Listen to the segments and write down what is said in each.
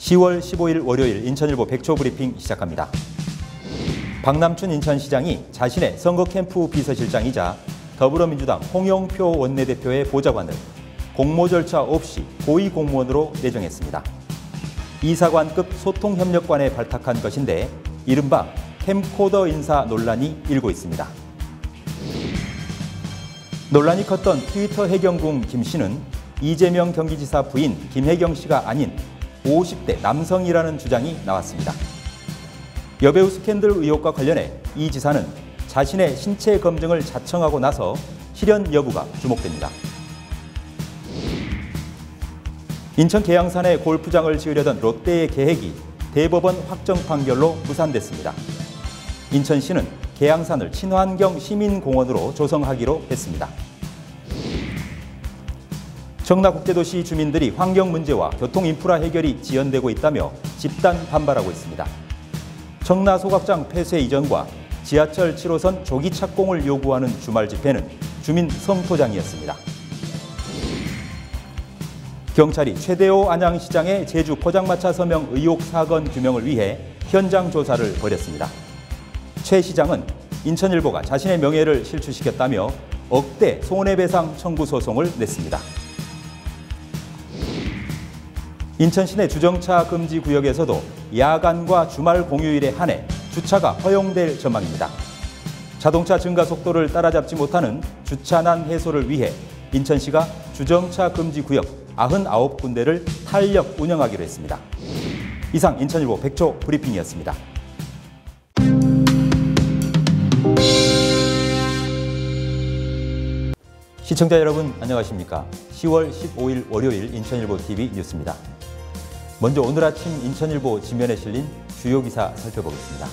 10월 15일 월요일 인천일보 백초 브리핑 시작합니다. 박남춘 인천시장이 자신의 선거 캠프 비서실장이자 더불어민주당 홍영표 원내대표의 보좌관을 공모 절차 없이 고위공무원으로 내정했습니다. 이사관급 소통협력관에 발탁한 것인데 이른바 캠코더 인사 논란이 일고 있습니다. 논란이 컸던 트위터 해경궁 김 씨는 이재명 경기지사 부인 김혜경 씨가 아닌 50대 남성이라는 주장이 나왔습니다. 여배우 스캔들 의혹과 관련해 이 지사는 자신의 신체 검증을 자청하고 나서 실현 여부가 주목됩니다. 인천 계양산에 골프장을 지으려던 롯데의 계획이 대법원 확정 판결로 무산됐습니다. 인천시는 계양산을 친환경 시민공원으로 조성하기로 했습니다. 청라국제도시 주민들이 환경 문제와 교통 인프라 해결이 지연되고 있다며 집단 반발하고 있습니다. 청라 소각장 폐쇄 이전과 지하철 7호선 조기 착공을 요구하는 주말 집회는 주민 성토장이었습니다. 경찰이 최대호 안양시장의 제주 포장마차 서명 의혹 사건 규명을 위해 현장 조사를 벌였습니다. 최 시장은 인천일보가 자신의 명예를 실추시켰다며 억대 손해배상 청구 소송을 냈습니다. 인천 시내 주정차 금지 구역에서도 야간과 주말 공휴일에 한해 주차가 허용될 전망입니다. 자동차 증가 속도를 따라잡지 못하는 주차난 해소를 위해 인천시가 주정차 금지 구역 99군데를 탄력 운영하기로 했습니다. 이상 인천일보 백초 브리핑이었습니다. 시청자 여러분 안녕하십니까? 10월 15일 월요일 인천일보 TV 뉴스입니다. 먼저 오늘 아침 인천일보 지면에 실린 주요 기사 살펴보겠습니다.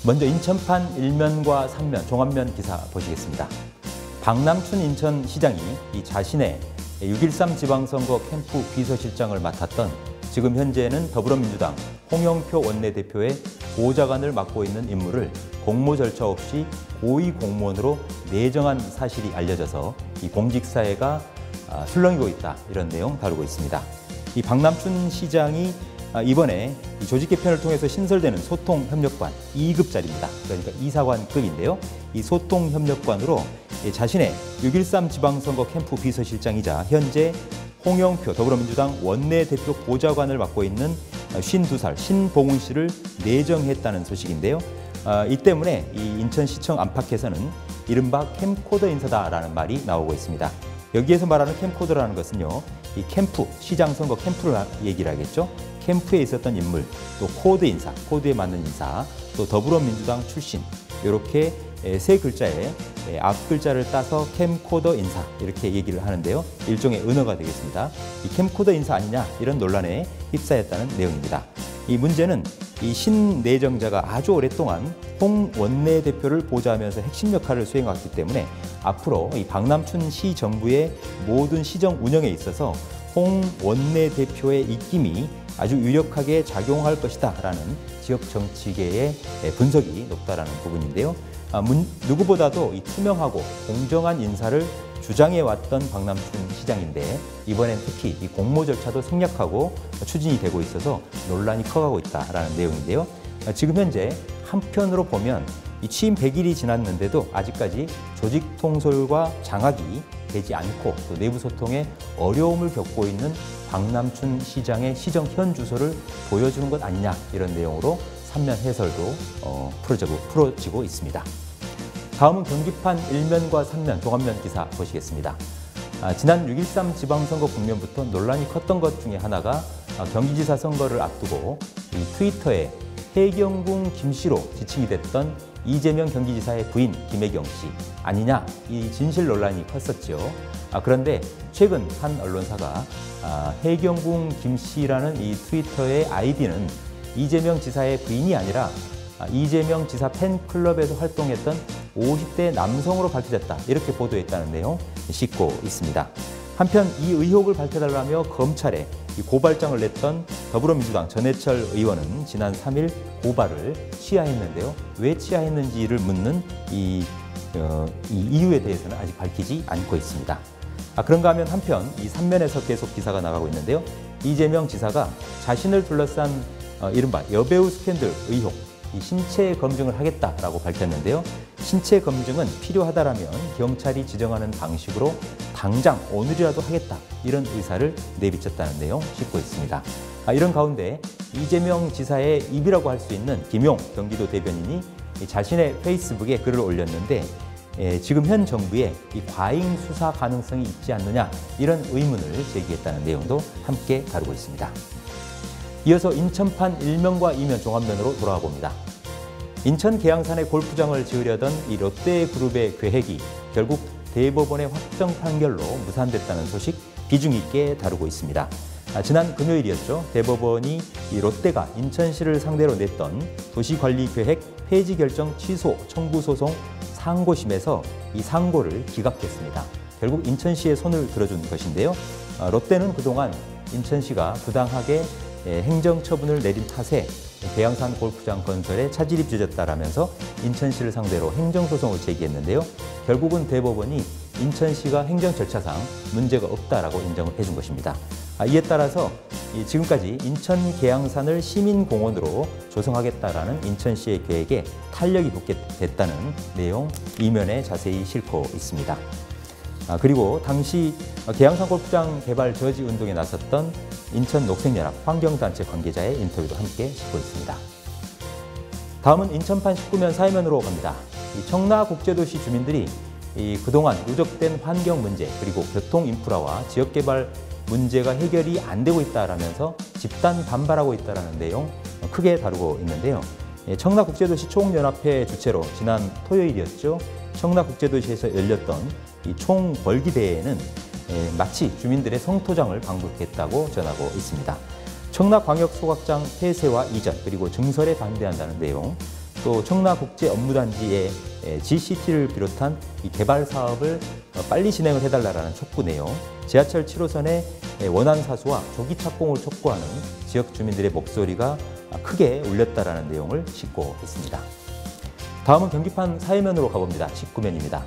먼저 인천판 1면과 3면 종합면 기사 보시겠습니다. 박남춘 인천시장이 자신의 6.13 지방선거 캠프 비서실장을 맡았던 지금 현재는 더불어민주당 홍영표 원내대표의 보좌관을 맡고 있는 인물을 공모 절차 없이 고위공무원으로 내정한 사실이 알려져서 이 공직사회가 술렁이고 있다, 이런 내용 다루고 있습니다. 이 박남춘 시장이 이번에 조직 개편을 통해서 신설되는 소통협력관 2급짜리입니다. 그러니까 이사관급인데요. 이 소통협력관으로 자신의 6.13 지방선거 캠프 비서실장이자 현재 홍영표 더불어민주당 원내대표 보좌관을 맡고 있는 52살 신봉훈 씨를 내정했다는 소식인데요. 이 때문에 이 인천시청 안팎에서는 이른바 캠코더 인사다라는 말이 나오고 있습니다. 여기에서 말하는 캠코더라는 것은요, 이 캠프, 시장 선거 캠프를 얘기를 하겠죠. 캠프에 있었던 인물, 또 코드 인사, 코드에 맞는 인사, 또 더불어민주당 출신, 이렇게 세 글자에 앞 글자를 따서 캠코더 인사, 이렇게 얘기를 하는데요. 일종의 은어가 되겠습니다. 이 캠코더 인사 아니냐, 이런 논란에 휩싸였다는 내용입니다. 이 문제는 이 신내정자가 아주 오랫동안 홍 원내대표를 보좌하면서 핵심 역할을 수행했기 때문에 앞으로 이 박남춘 시 정부의 모든 시정 운영에 있어서 홍 원내대표의 입김이 아주 유력하게 작용할 것이다라는 지역 정치계의 분석이 높다라는 부분인데요. 누구보다도 이 투명하고 공정한 인사를 주장해왔던 박남춘 시장인데 이번엔 특히 이 공모 절차도 생략하고 추진이 되고 있어서 논란이 커가고 있다라는 내용인데요. 지금 현재 한편으로 보면 이 취임 100일이 지났는데도 아직까지 조직 통솔과 장악이 되지 않고 또 내부 소통에 어려움을 겪고 있는 박남춘 시장의 시정 현 주소를 보여주는 것 아니냐, 이런 내용으로 3면 해설도 풀어지고 있습니다. 다음은 경기판 1면과 3면 종합면 기사 보시겠습니다. 지난 6.13 지방선거 국면부터 논란이 컸던 것 중에 하나가 경기지사 선거를 앞두고 이 트위터에 해경궁 김 씨로 지칭이 됐던 이재명 경기지사의 부인 김혜경 씨 아니냐, 이 진실 논란이 컸었죠. 그런데 최근 한 언론사가 해경궁 김 씨라는 이 트위터의 아이디는 이재명 지사의 부인이 아니라 이재명 지사 팬클럽에서 활동했던 50대 남성으로 밝혀졌다, 이렇게 보도했다는 내용 싣고 있습니다. 한편 이 의혹을 밝혀달라며 검찰에 고발장을 냈던 더불어민주당 전해철 의원은 지난 3일 고발을 취하했는데요. 왜 취하했는지를 묻는 이 이유에 대해서는 아직 밝히지 않고 있습니다. 그런가 하면 한편 이 3면에서 계속 기사가 나가고 있는데요. 이재명 지사가 자신을 둘러싼 이른바 여배우 스캔들 의혹, 이 신체 검증을 하겠다라고 밝혔는데요. 신체 검증은 필요하다라면 경찰이 지정하는 방식으로 당장 오늘이라도 하겠다, 이런 의사를 내비쳤다는 내용 싣고 있습니다. 이런 가운데 이재명 지사의 입이라고 할 수 있는 김용 경기도 대변인이 자신의 페이스북에 글을 올렸는데, 지금 현 정부에 이 과잉 수사 가능성이 있지 않느냐, 이런 의문을 제기했다는 내용도 함께 다루고 있습니다. 이어서 인천판 1면과 2면 종합면으로 돌아가 봅니다. 인천 계양산에 골프장을 지으려던 이 롯데그룹의 계획이 결국 대법원의 확정 판결로 무산됐다는 소식 비중 있게 다루고 있습니다. 지난 금요일이었죠. 대법원이 이 롯데가 인천시를 상대로 냈던 도시관리계획 폐지 결정 취소 청구 소송 상고심에서 이 상고를 기각했습니다. 결국 인천시의 손을 들어준 것인데요. 롯데는 그동안 인천시가 부당하게 행정처분을 내린 탓에 계양산 골프장 건설에 차질이 빚어졌다라면서 인천시를 상대로 행정소송을 제기했는데요. 결국은 대법원이 인천시가 행정 절차상 문제가 없다라고 인정을 해준 것입니다. 이에 따라서 지금까지 인천 계양산을 시민공원으로 조성하겠다라는 인천시의 계획에 탄력이 붙게 됐다는 내용 이면에 자세히 싣고 있습니다. 그리고 당시 계양산 골프장 개발 저지 운동에 나섰던 인천녹색연합 환경단체 관계자의 인터뷰도 함께 싣고 있습니다. 다음은 인천판 19면 사회면으로 갑니다. 청라국제도시 주민들이 그동안 누적된 환경 문제 그리고 교통 인프라와 지역개발 문제가 해결이 안 되고 있다라면서 집단 반발하고 있다는 내용 크게 다루고 있는데요. 청라국제도시 총연합회 주최로 지난 토요일이었죠. 청라국제도시에서 열렸던 이 총벌기대회에는 마치 주민들의 성토장을 방북했다고 전하고 있습니다. 청라광역소각장 폐쇄와 이전 그리고 증설에 반대한다는 내용, 또 청라국제업무단지의 GCT를 비롯한 이 개발 사업을 빨리 진행을 해달라는 촉구 내용, 지하철 7호선의 원안 사수와 조기 착공을 촉구하는 지역 주민들의 목소리가 크게 울렸다라는 내용을 싣고 있습니다. 다음은 경기판 사회면으로 가봅니다. 19면입니다.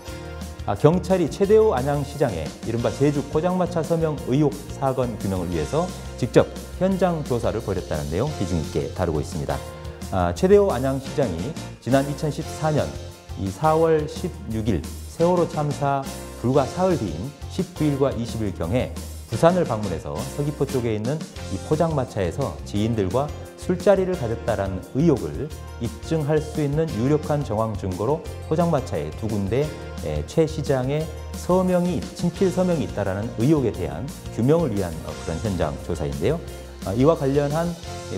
경찰이 최대호 안양시장의 이른바 제주 포장마차 서명 의혹 사건 규명을 위해서 직접 현장 조사를 벌였다는 내용 비중 있게 다루고 있습니다. 최대호 안양시장이 지난 2014년 4월 16일 세월호 참사 불과 사흘 뒤인 19일과 20일경에 부산을 방문해서 서귀포 쪽에 있는 이 포장마차에서 지인들과 술자리를 가졌다라는 의혹을 입증할 수 있는 유력한 정황 증거로 포장마차에 두 군데 최 시장의 친필 서명이 있다라는 의혹에 대한 규명을 위한 그런 현장 조사인데요. 이와 관련한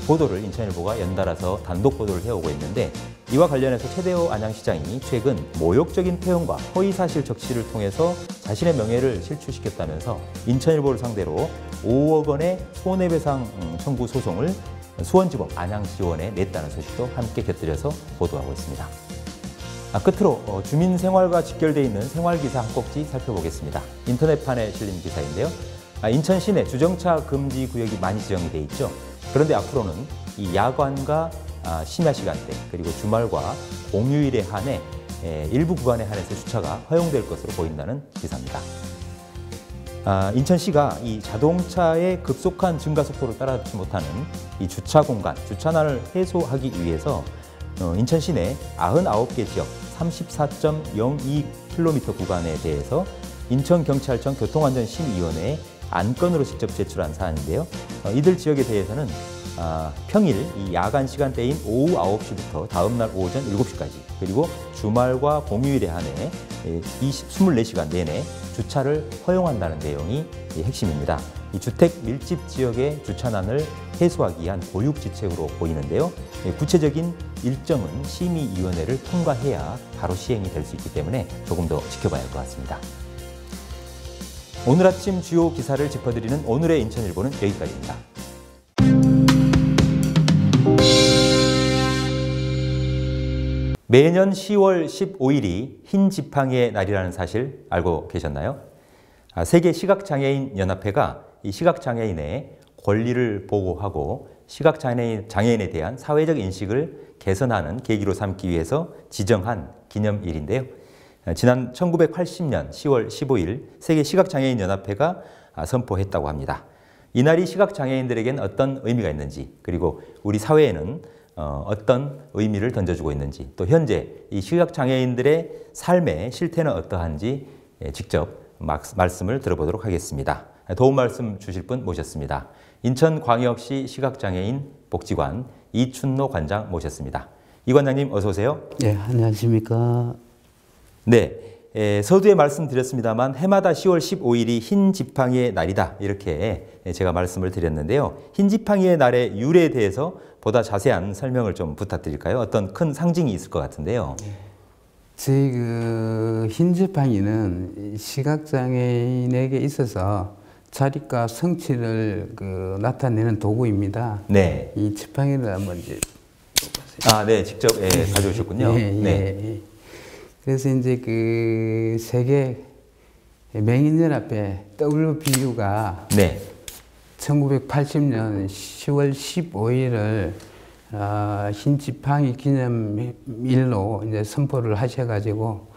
보도를 인천일보가 연달아서 단독 보도를 해오고 있는데, 이와 관련해서 최대호 안양시장이 최근 모욕적인 표현과 허위사실 적시를 통해서 자신의 명예를 실추시켰다면서 인천일보를 상대로 5억 원의 손해배상 청구 소송을 수원지법 안양지원에 냈다는 소식도 함께 곁들여서 보도하고 있습니다. 끝으로 주민 생활과 직결되어 있는 생활기사 한 꼭지 살펴보겠습니다. 인터넷판에 실린 기사인데요. 인천 시내 주정차 금지 구역이 많이 지정이 돼 있죠. 그런데 앞으로는 이 야간과 심야 시간대 그리고 주말과 공휴일에 한해 일부 구간에 한해서 주차가 허용될 것으로 보인다는 기사입니다. 인천시가 이 자동차의 급속한 증가 속도를 따라잡지 못하는 이 주차 공간, 주차난을 해소하기 위해서 인천 시내 99개 지역 34.02km 구간에 대해서 인천경찰청 교통안전심의위원회에 안건으로 직접 제출한 사안인데요. 이들 지역에 대해서는 평일 이 야간 시간대인 오후 9시부터 다음날 오전 7시까지 그리고 주말과 공휴일에 한해 24시간 내내 주차를 허용한다는 내용이 핵심입니다. 이 주택 밀집 지역의 주차난을 해소하기 위한 보육지책으로 보이는데요. 구체적인 일정은 심의위원회를 통과해야 바로 시행이 될 수 있기 때문에 조금 더 지켜봐야 할 것 같습니다. 오늘 아침 주요 기사를 짚어드리는 오늘의 인천일보는 여기까지입니다. 매년 10월 15일이 흰 지팡이의 날이라는 사실 알고 계셨나요? 세계 시각장애인 연합회가 이 시각장애인의 권리를 보호하고 시각장애인에 대한 사회적 인식을 개선하는 계기로 삼기 위해서 지정한 기념일인데요. 지난 1980년 10월 15일 세계시각장애인연합회가 선포했다고 합니다. 이날이 시각장애인들에겐 어떤 의미가 있는지, 그리고 우리 사회에는 어떤 의미를 던져주고 있는지, 또 현재 이 시각장애인들의 삶의 실태는 어떠한지 직접 말씀을 들어보도록 하겠습니다. 도움 말씀 주실 분 모셨습니다. 인천광역시 시각장애인 복지관 이춘노 관장 모셨습니다. 이 관장님 어서 오세요. 네, 안녕하십니까. 네, 서두에 말씀드렸습니다만 해마다 10월 15일이 흰 지팡이의 날이다 이렇게 제가 말씀을 드렸는데요. 흰 지팡이의 날의 유래에 대해서 보다 자세한 설명을 좀 부탁드릴까요? 어떤 큰 상징이 있을 것 같은데요. 저희 흰 지팡이는 시각장애인에게 있어서 자립과 성취를 나타내는 도구입니다. 네. 이 지팡이를 한번 이제 네, 직접 가져오셨군요. 네. 그래서 이제 세계 맹인연합회 WBU가 네. 1980년 10월 15일을 흰 지팡이 기념일로 이제 선포를 하셔가지고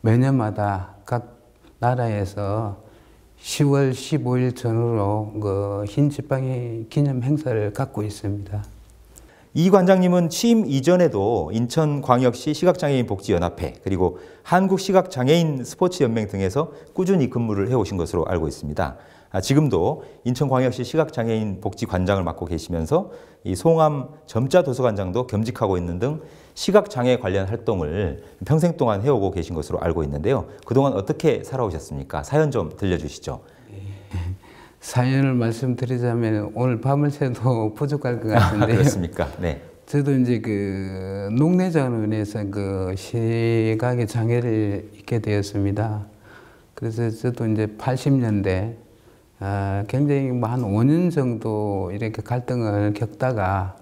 매년마다 각 나라에서 10월 15일 전후로 흰 지팡이 기념 행사를 갖고 있습니다. 이 관장님은 취임 이전에도 인천광역시 시각장애인 복지연합회 그리고 한국시각장애인 스포츠연맹 등에서 꾸준히 근무를 해오신 것으로 알고 있습니다. 지금도 인천광역시 시각장애인 복지관장을 맡고 계시면서 이 송암 점자도서관장도 겸직하고 있는 등 시각장애 관련 활동을 평생 동안 해오고 계신 것으로 알고 있는데요. 그동안 어떻게 살아오셨습니까? 사연 좀 들려주시죠. 사연을 말씀드리자면 오늘 밤을 새도 부족할 것 같은데요. 그렇습니까? 네. 저도 이제 녹내장애인에서 시각의 장애를 입게 되었습니다. 그래서 저도 이제 80년대 굉장히 한 5년 정도 이렇게 갈등을 겪다가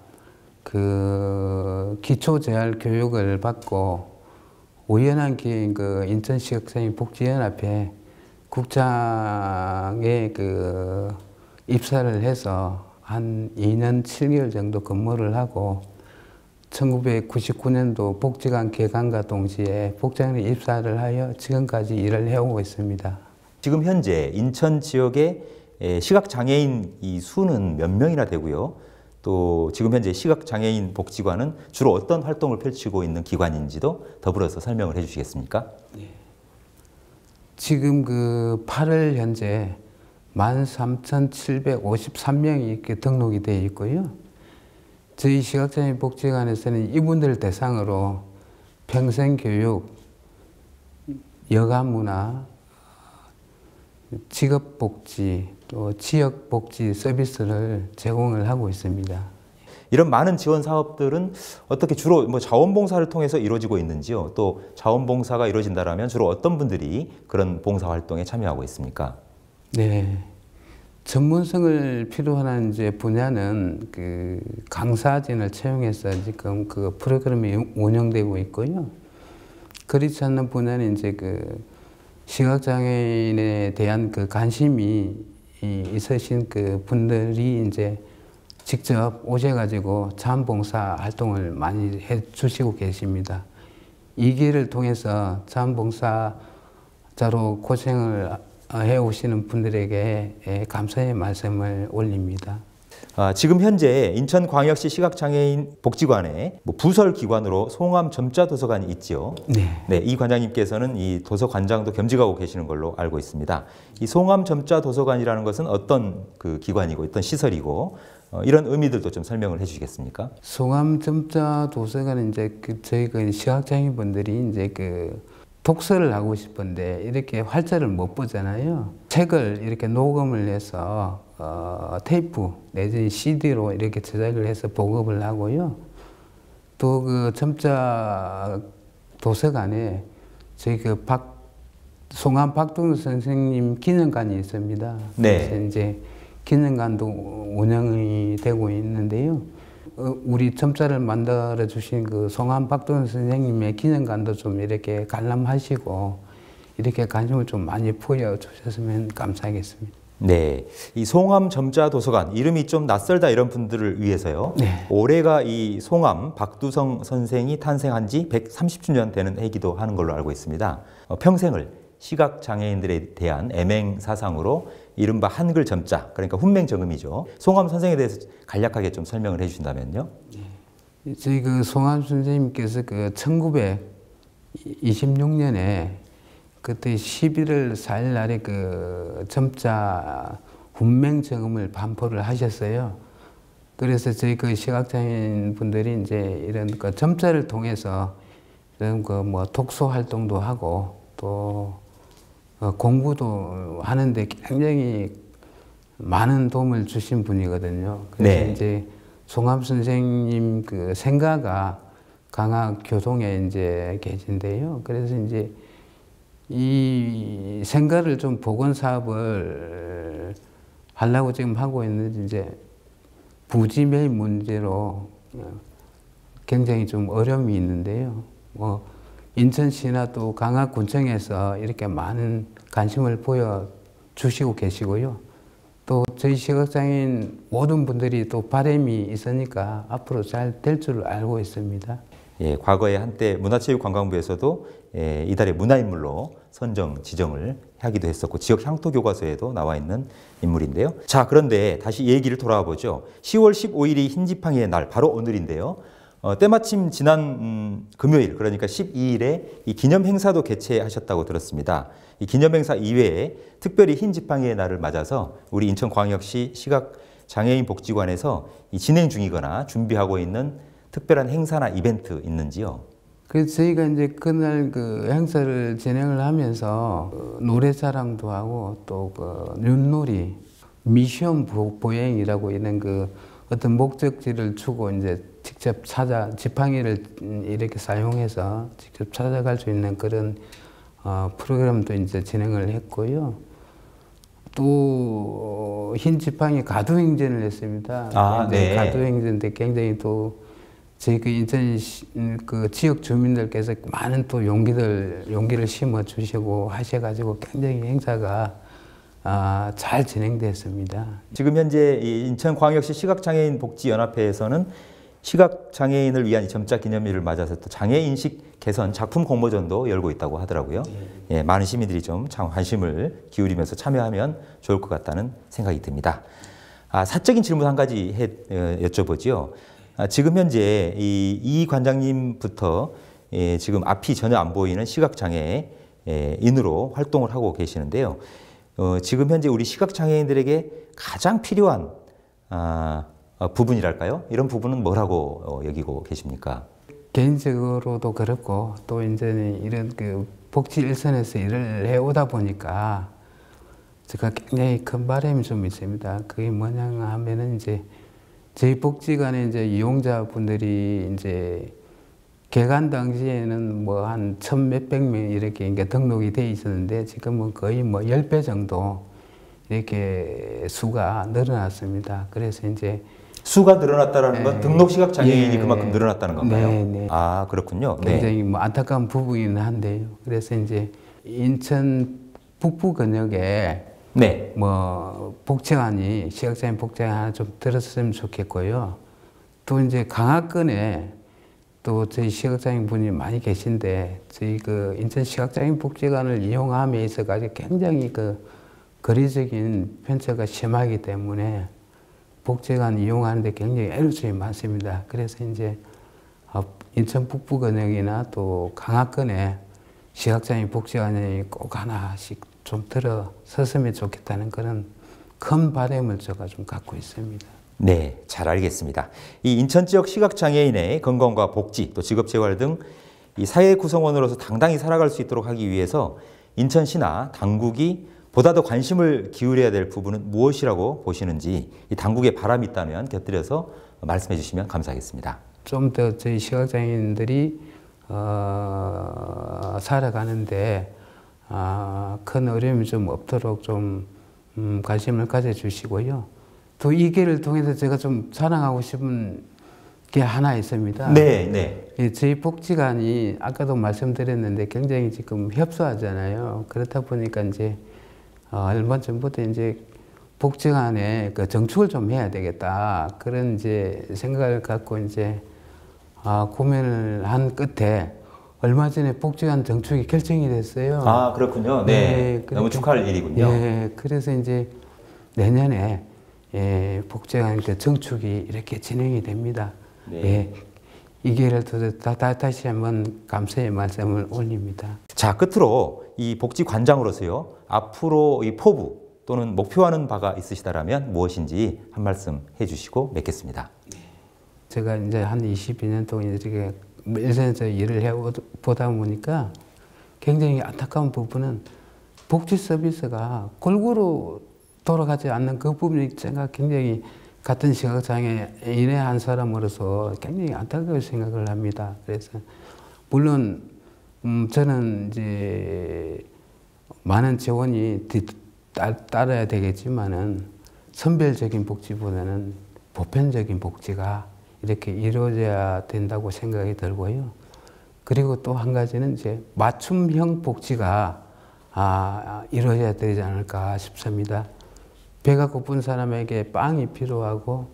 기초 재활 교육을 받고 우연한 기회인 인천시각장애인 복지연합회 국장에 입사를 해서 한 2년 7개월 정도 근무를 하고 1999년도 복지관 개관과 동시에 복장에 입사를 하여 지금까지 일을 해오고 있습니다. 지금 현재 인천 지역의 시각장애인 이 수는 몇 명이나 되고요. 또 지금 현재 시각장애인 복지관은 주로 어떤 활동을 펼치고 있는 기관인지도 더불어서 설명을 해주시겠습니까? 네. 지금 8월 현재 13,753명이 이렇게 등록이 되어 있고요. 저희 시각장애인 복지관에서는 이분들을 대상으로 평생교육, 여가문화, 직업복지, 또 지역복지 서비스를 제공을 하고 있습니다. 이런 많은 지원 사업들은 어떻게 주로 자원봉사를 통해서 이루어지고 있는지요? 또 자원봉사가 이루어진다면 주로 어떤 분들이 그런 봉사활동에 참여하고 있습니까? 네. 전문성을 필요한 분야는 강사진을 채용해서 지금 프로그램이 운영되고 있고요. 그렇지 않는 분야는 이제 시각장애인에 대한 관심이 있으신 분들이 이제 직접 오셔가지고 자원봉사 활동을 많이 해주시고 계십니다. 이 기회를 통해서 자원봉사자로 고생을 해오시는 분들에게 감사의 말씀을 올립니다. 지금 현재 인천광역시 시각장애인 복지관에 부설기관으로 송암 점자도서관이 있지요. 네. 네, 이 관장님께서는 이 도서관장도 겸직하고 계시는 걸로 알고 있습니다. 이 송암 점자도서관이라는 것은 어떤 기관이고 어떤 시설이고 이런 의미들도 좀 설명을 해주시겠습니까? 송암 점자도서관은 이제 저희 시각장애인 분들이 이제 독서를 하고 싶은데 이렇게 활자를 못 보잖아요. 책을 이렇게 녹음을 해서 테이프 내지 CD로 이렇게 제작을 해서 보급을 하고요. 또 점자 도서관에 저희 송암 박동수 선생님 기념관이 있습니다. 네. 그래서 이제 기념관도 운영이 되고 있는데요. 우리 점자를 만들어 주신 송암 박동수 선생님의 기념관도 좀 이렇게 관람하시고 이렇게 관심을 좀 많이 보여 주셨으면 감사하겠습니다. 네, 이 송암 점자 도서관 이름이 좀 낯설다 이런 분들을 위해서요. 네. 올해가 이 송암 박두성 선생이 탄생한 지 130주년 되는 해기도 하는 걸로 알고 있습니다. 평생을 시각 장애인들에 대한 애맹 사상으로 이른바 한글 점자, 그러니까 훈맹 정음이죠. 송암 선생에 대해서 간략하게 좀 설명을 해주신다면요. 저희 그 송암 선생님께서 그 1926년에 그때 11월 4일 날에 그 점자 훈맹 정음을 반포를 하셨어요. 그래서 저희 그 시각장애인 분들이 이제 이런 그 점자를 통해서 이런 그 뭐 독서 활동도 하고 또 공부도 하는데 굉장히 많은 도움을 주신 분이거든요. 그래서 네. 이제 송암 선생님 그 생가가 강화 교동에 이제 계신데요. 그래서 이제 이 생가를 좀 복원 사업을 하려고 지금 하고 있는데 이제 부지 매입 문제로 굉장히 좀 어려움이 있는데요. 뭐 인천시나 또 강화군청에서 이렇게 많은 관심을 보여주시고 계시고요. 또 저희 시각장애인 모든 분들이 또 바람이 있으니까 앞으로 잘 될 줄 알고 있습니다. 예, 과거에 한때 문화체육관광부에서도 이달의 문화인물로 선정 지정을 하기도 했었고 지역 향토 교과서에도 나와 있는 인물인데요. 자, 그런데 다시 얘기를 돌아와 보죠. 10월 15일이 흰지팡이의 날, 바로 오늘인데요. 때마침 지난 금요일, 그러니까 12일에 이 기념 행사도 개최하셨다고 들었습니다. 이 기념 행사 이외에 특별히 흰지팡이의 날을 맞아서 우리 인천광역시 시각장애인 복지관에서 이 진행 중이거나 준비하고 있는 특별한 행사나 이벤트 있는지요? 그래서 저희가 이제 그날 그 행사를 진행을 하면서 노래자랑도 하고 또 그 윷놀이, 미션 보행이라고 있는 그 어떤 목적지를 주고 이제 직접 지팡이를 이렇게 사용해서 직접 찾아갈 수 있는 그런 프로그램도 이제 진행을 했고요. 또 흰 지팡이 가두행전을 했습니다. 아, 네. 가두행전인데 굉장히 또 저희 그 인천 그 지역 주민들께서 많은 또 용기를 심어 주시고 하셔가지고 굉장히 행사가 잘 진행됐습니다. 지금 현재 이 인천광역시 시각장애인 복지연합회에서는 시각장애인을 위한 점자 기념일을 맞아서 또 장애인식 개선 작품 공모전도 열고 있다고 하더라고요. 예, 많은 시민들이 좀 관심을 기울이면서 참여하면 좋을 것 같다는 생각이 듭니다. 사적인 질문 한 가지 여쭤보지요. 지금 현재 이 관장님부터 지금 앞이 전혀 안 보이는 시각장애인으로 활동을 하고 계시는데요. 지금 현재 우리 시각장애인들에게 가장 필요한 부분이랄까요? 이런 부분은 뭐라고 여기고 계십니까? 개인적으로도 그렇고 또 이제는 이런 그 복지 일선에서 일을 해오다 보니까 제가 굉장히 큰 바람이 좀 있습니다. 그게 뭐냐 하면은 이제 저희 복지관에 이제 이용자분들이 이제 개관 당시에는 뭐 한 1,000몇백 명 이렇게 등록이 돼 있었는데 지금은 거의 뭐 10배 정도 이렇게 수가 늘어났습니다. 그래서 이제 수가 늘어났다는 건 등록 시각 장애인이 그만큼 늘어났다는 건가요? 네. 아, 그렇군요. 굉장히 뭐 안타까운 부분이긴 한데요. 그래서 이제 인천 북부 근역에 네. 뭐 복지관이 시각장애인 복지관 하나 좀 들었으면 좋겠고요. 또 이제 강화권에 또 저희 시각장애인 분이 많이 계신데 저희 그 인천 시각장애인 복지관을 이용함에 있어가지고 굉장히 그 거리적인 편차가 심하기 때문에 복지관 이용하는데 굉장히 애로점이 많습니다. 그래서 이제 인천 북부 근역이나 또 강화권에 시각장애인 복지관이 꼭 하나씩 좀 들어섰으면 좋겠다는 그런 큰 바람을 제가 좀 갖고 있습니다. 네, 잘 알겠습니다. 이 인천 지역 시각장애인의 건강과 복지, 또 직업재활 등 이 사회 구성원으로서 당당히 살아갈 수 있도록 하기 위해서 인천시나 당국이 보다 더 관심을 기울여야 될 부분은 무엇이라고 보시는지 이 당국의 바람이 있다면 곁들여서 말씀해 주시면 감사하겠습니다. 좀 더 저희 시각장애인들이 살아가는데 큰 어려움이 좀 없도록 좀 관심을 가져주시고요. 또 이 기회를 통해서 제가 좀 자랑하고 싶은 게 하나 있습니다. 네. 저희 복지관이 아까도 말씀드렸는데 굉장히 지금 협소하잖아요. 그렇다 보니까 이제 얼마 전부터 이제 복지관에 그 정축을 좀 해야 되겠다. 그런 이제 생각을 갖고 이제 고민을 한 끝에 얼마 전에 복지관 정축이 결정이 됐어요. 아, 그렇군요. 네. 너무 축하할 일이군요. 네. 그래서 이제 내년에 복지관 그 정축이 이렇게 진행이 됩니다. 네. 예. 이 기회를 다시 한번 감사의 말씀을 올립니다. 자, 끝으로 이 복지관장으로서요, 앞으로 이 포부 또는 목표하는 바가 있으시다라면 무엇인지 한 말씀 해주시고 맺겠습니다. 제가 이제 한 22년 동안 이렇게 일선에서 일을 해보다 보니까 굉장히 안타까운 부분은 복지 서비스가 골고루 돌아가지 않는 그 부분이 제가 굉장히 같은 시각장애인의 한 사람으로서 굉장히 안타깝게 생각을 합니다. 그래서 물론 저는 이제 많은 재원이 따라야 되겠지만은 선별적인 복지보다는 보편적인 복지가 이렇게 이루어져야 된다고 생각이 들고요. 그리고 또 한 가지는 이제 맞춤형 복지가 이루어져야 되지 않을까 싶습니다. 배가 고픈 사람에게 빵이 필요하고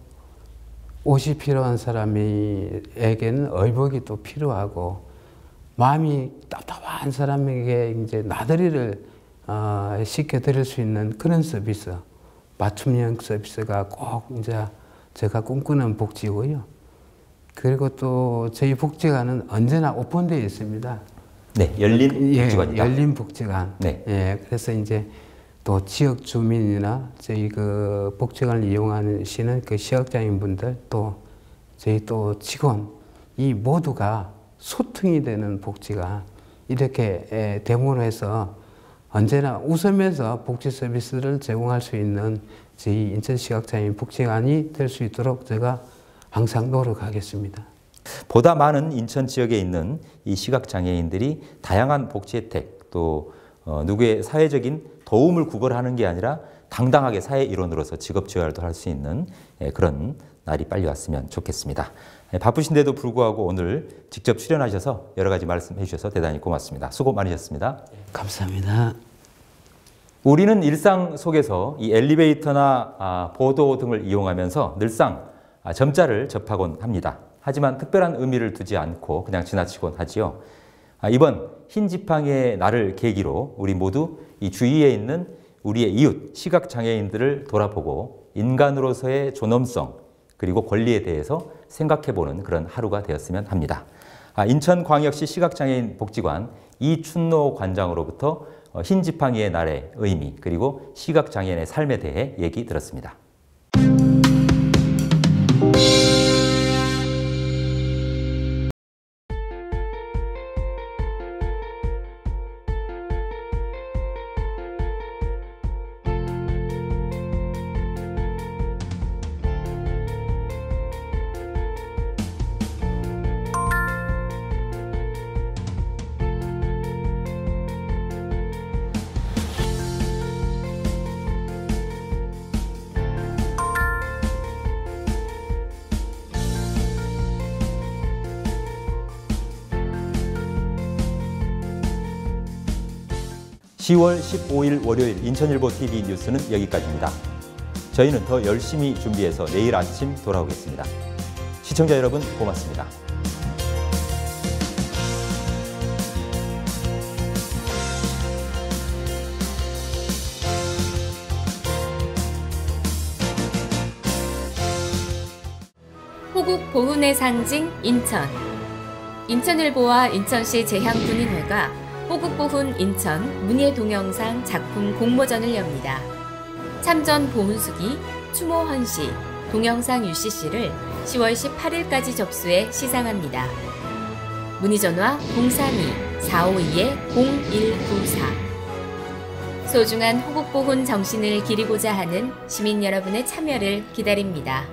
옷이 필요한 사람에게는 의복이 또 필요하고 마음이 답답한 사람에게 이제 나들이를 시켜드릴 수 있는 그런 서비스, 맞춤형 서비스가 꼭 이제 제가 꿈꾸는 복지고요. 그리고 또 저희 복지관은 언제나 오픈되어 있습니다. 네, 열린 복지관이다. 예, 열린 복지관. 네. 예, 그래서 이제 또 지역 주민이나 저희 그 복지관을 이용하시는 그 시각장애인분들 또 저희 또 직원 이 모두가 소통이 되는 복지관 이렇게 됨으로 해서 언제나 웃으면서 복지 서비스를 제공할 수 있는 저희 인천시각장애인 복지관이 될 수 있도록 제가 항상 노력하겠습니다. 보다 많은 인천 지역에 있는 이 시각장애인들이 다양한 복지 혜택 또 누구의 사회적인 도움을 구걸하는 게 아니라 당당하게 사회 일원으로서 직업재활도 할 수 있는 그런 날이 빨리 왔으면 좋겠습니다. 바쁘신데도 불구하고 오늘 직접 출연하셔서 여러 가지 말씀해 주셔서 대단히 고맙습니다. 수고 많으셨습니다. 감사합니다. 우리는 일상 속에서 이 엘리베이터나 보도 등을 이용하면서 늘상 점자를 접하곤 합니다. 하지만 특별한 의미를 두지 않고 그냥 지나치곤 하지요. 이번 흰 지팡이의 날을 계기로 우리 모두 이 주위에 있는 우리의 이웃, 시각장애인들을 돌아보고 인간으로서의 존엄성 그리고 권리에 대해서 생각해보는 그런 하루가 되었으면 합니다. 인천광역시 시각장애인 복지관 이춘노 관장으로부터 흰 지팡이의 날의 의미 그리고 시각장애인의 삶에 대해 얘기 들었습니다. 10월 15일 월요일 인천일보TV 뉴스는 여기까지입니다. 저희는 더 열심히 준비해서 내일 아침 돌아오겠습니다. 시청자 여러분 고맙습니다. 호국 보훈의 상징 인천. 인천일보와 인천시 재향군인회가 호국보훈 인천 문예 동영상 작품 공모전을 엽니다. 참전 보훈수기, 추모 헌시, 동영상 UCC를 10월 18일까지 접수해 시상합니다. 문의전화 032-452-0194. 소중한 호국보훈 정신을 기리고자 하는 시민 여러분의 참여를 기다립니다.